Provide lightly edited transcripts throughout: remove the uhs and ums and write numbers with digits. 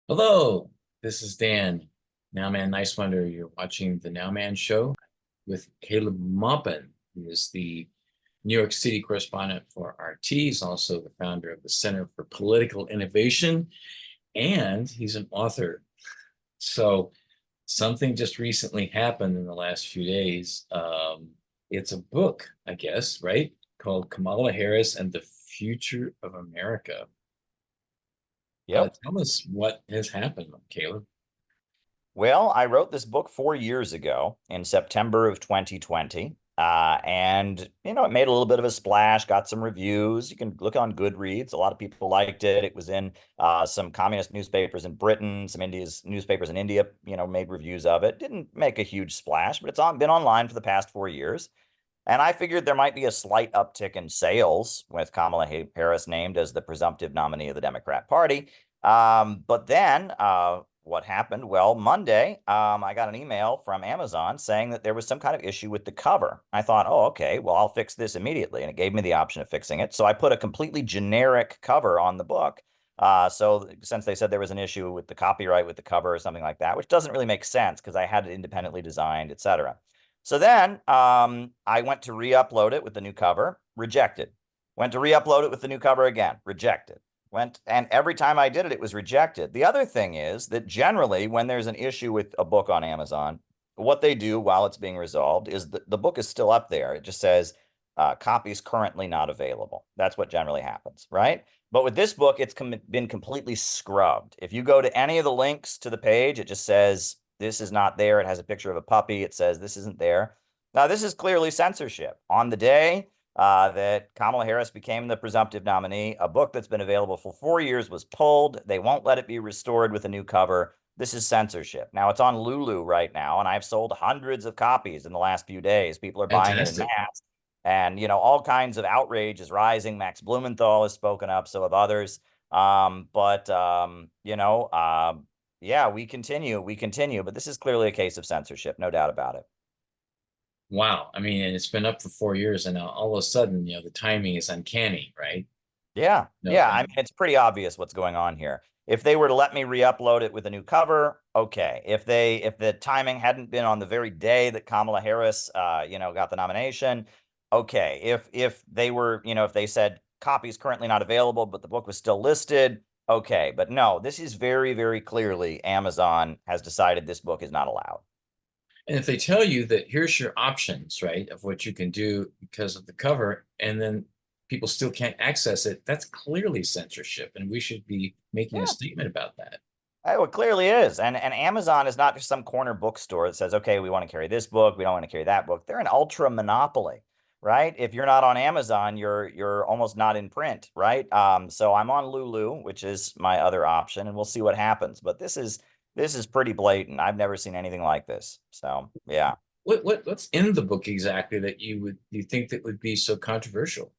Hello, this is Dan, Nowman Niswander. You're watching the Nowman Show with Caleb Maupin, who is the New York City correspondent for RT. He's also the founder of the Center for Political Innovation, and he's an author. So something just recently happened in the last few days. It's a book, I guess, right? Called Kamala Harris and the Future of America. Yep. Tell us what has happened, Caleb. Well, I wrote this book 4 years ago in September of 2020. It made a little bit of a splash, got some reviews. You can look on Goodreads. A lot of people liked it. It was in some communist newspapers in Britain, some India's newspapers in India, made reviews of it. Didn't make a huge splash, but been online for the past 4 years. And I figured there might be a slight uptick in sales with Kamala Harris named as the presumptive nominee of the Democrat Party. But then what happened? Well, Monday, I got an email from Amazon saying that there was some kind of issue with the cover. I thought, oh, okay, well, I'll fix this immediately. And it gave me the option of fixing it. So I put a completely generic cover on the book. So since they said there was an issue with the copyright with the cover or something like that, which doesn't really make sense because I had it independently designed, etc. So then I went to re-upload it with the new cover, rejected. Went to re-upload it with the new cover again, rejected. And every time I did it, it was rejected. The other thing is that generally, when there's an issue with a book on Amazon, what they do while it's being resolved is the book is still up there. It just says copies currently not available. That's what generally happens, right? But with this book, it's been completely scrubbed. If you go to any of the links to the page, it just says this is not there. It has a picture of a puppy. It says this isn't there. Now, this is clearly censorship. On the day that Kamala Harris became the presumptive nominee, a book that's been available for 4 years was pulled. They won't let it be restored with a new cover. This is censorship. Now, it's on Lulu right now, and I've sold hundreds of copies in the last few days. People are buying it in Fantastic. mass. And, all kinds of outrage is rising. Max Blumenthal has spoken up, so have others. Yeah, we continue, but this is clearly a case of censorship, no doubt about it. Wow. I mean, and it's been up for 4 years, and now all of a sudden, the timing is uncanny, right? Yeah, No, yeah. I mean, it's pretty obvious what's going on here. If they were to let me re-upload it with a new cover, okay. If the timing hadn't been on the very day that Kamala Harris, got the nomination, okay. If they were, if they said copies currently not available, but the book was still listed, okay. But no, this is very, very clearly Amazon has decided this book is not allowed. and if they tell you that here's your options, right, of what you can do because of the cover, and then people still can't access it, that's clearly censorship, and we should be making a Yeah. statement about that. Oh, it clearly is. And Amazon is not just some corner bookstore that says, okay, we want to carry this book, we don't want to carry that book. They're an ultra monopoly, right? If you're not on Amazon, you're almost not in print, right? So I'm on Lulu, which is my other option, and we'll see what happens. But this is pretty blatant. I've never seen anything like this. So yeah. What's in the book exactly that you think that would be so controversial?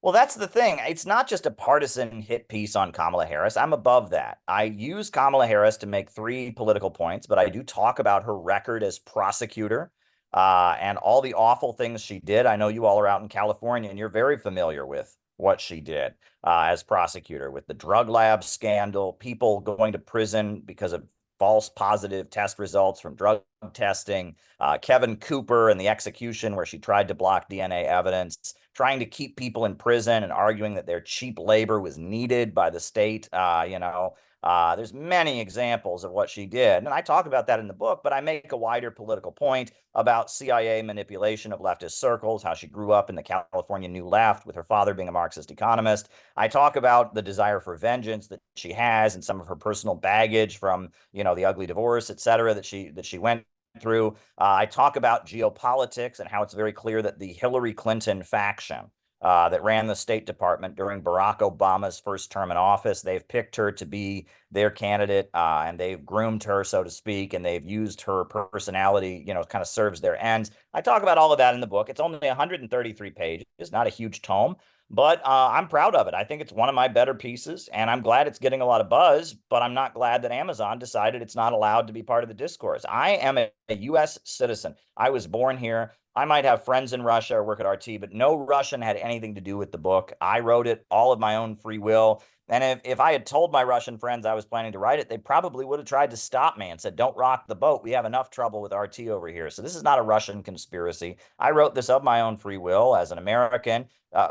Well, that's the thing. It's not just a partisan hit piece on Kamala Harris. I'm above that. I use Kamala Harris to make three political points, but I do talk about her record as prosecutor and all the awful things she did. I know you all are out in California and you're very familiar with what she did as prosecutor with the drug lab scandal, people going to prison because of false positive test results from drug testing, Kevin Cooper and the execution where she tried to block DNA evidence, trying to keep people in prison and arguing that their cheap labor was needed by the state. There's many examples of what she did. And I talk about that in the book, but I make a wider political point about CIA manipulation of leftist circles, how she grew up in the California New Left with her father being a Marxist economist. I talk about the desire for vengeance that she has and some of her personal baggage from, the ugly divorce, et cetera, that she went through. I talk about geopolitics and how it's very clear that the Hillary Clinton faction that ran the State Department during Barack Obama's first term in office, they've picked her to be their candidate and they've groomed her, so to speak, and they've used her personality, kind of serves their ends. I talk about all of that in the book. It's only 133 pages. It's not a huge tome, but I'm proud of it. I think it's one of my better pieces, and I'm glad it's getting a lot of buzz, but I'm not glad that Amazon decided it's not allowed to be part of the discourse. I am a U.S. citizen. I was born here. I might have friends in Russia or work at RT, but no Russian had anything to do with the book. I wrote it all of my own free will. And if I had told my Russian friends I was planning to write it, they probably would have tried to stop me and said, don't rock the boat. We have enough trouble with RT over here. So this is not a Russian conspiracy. I wrote this of my own free will as an American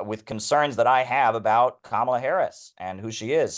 with concerns that I have about Kamala Harris and who she is.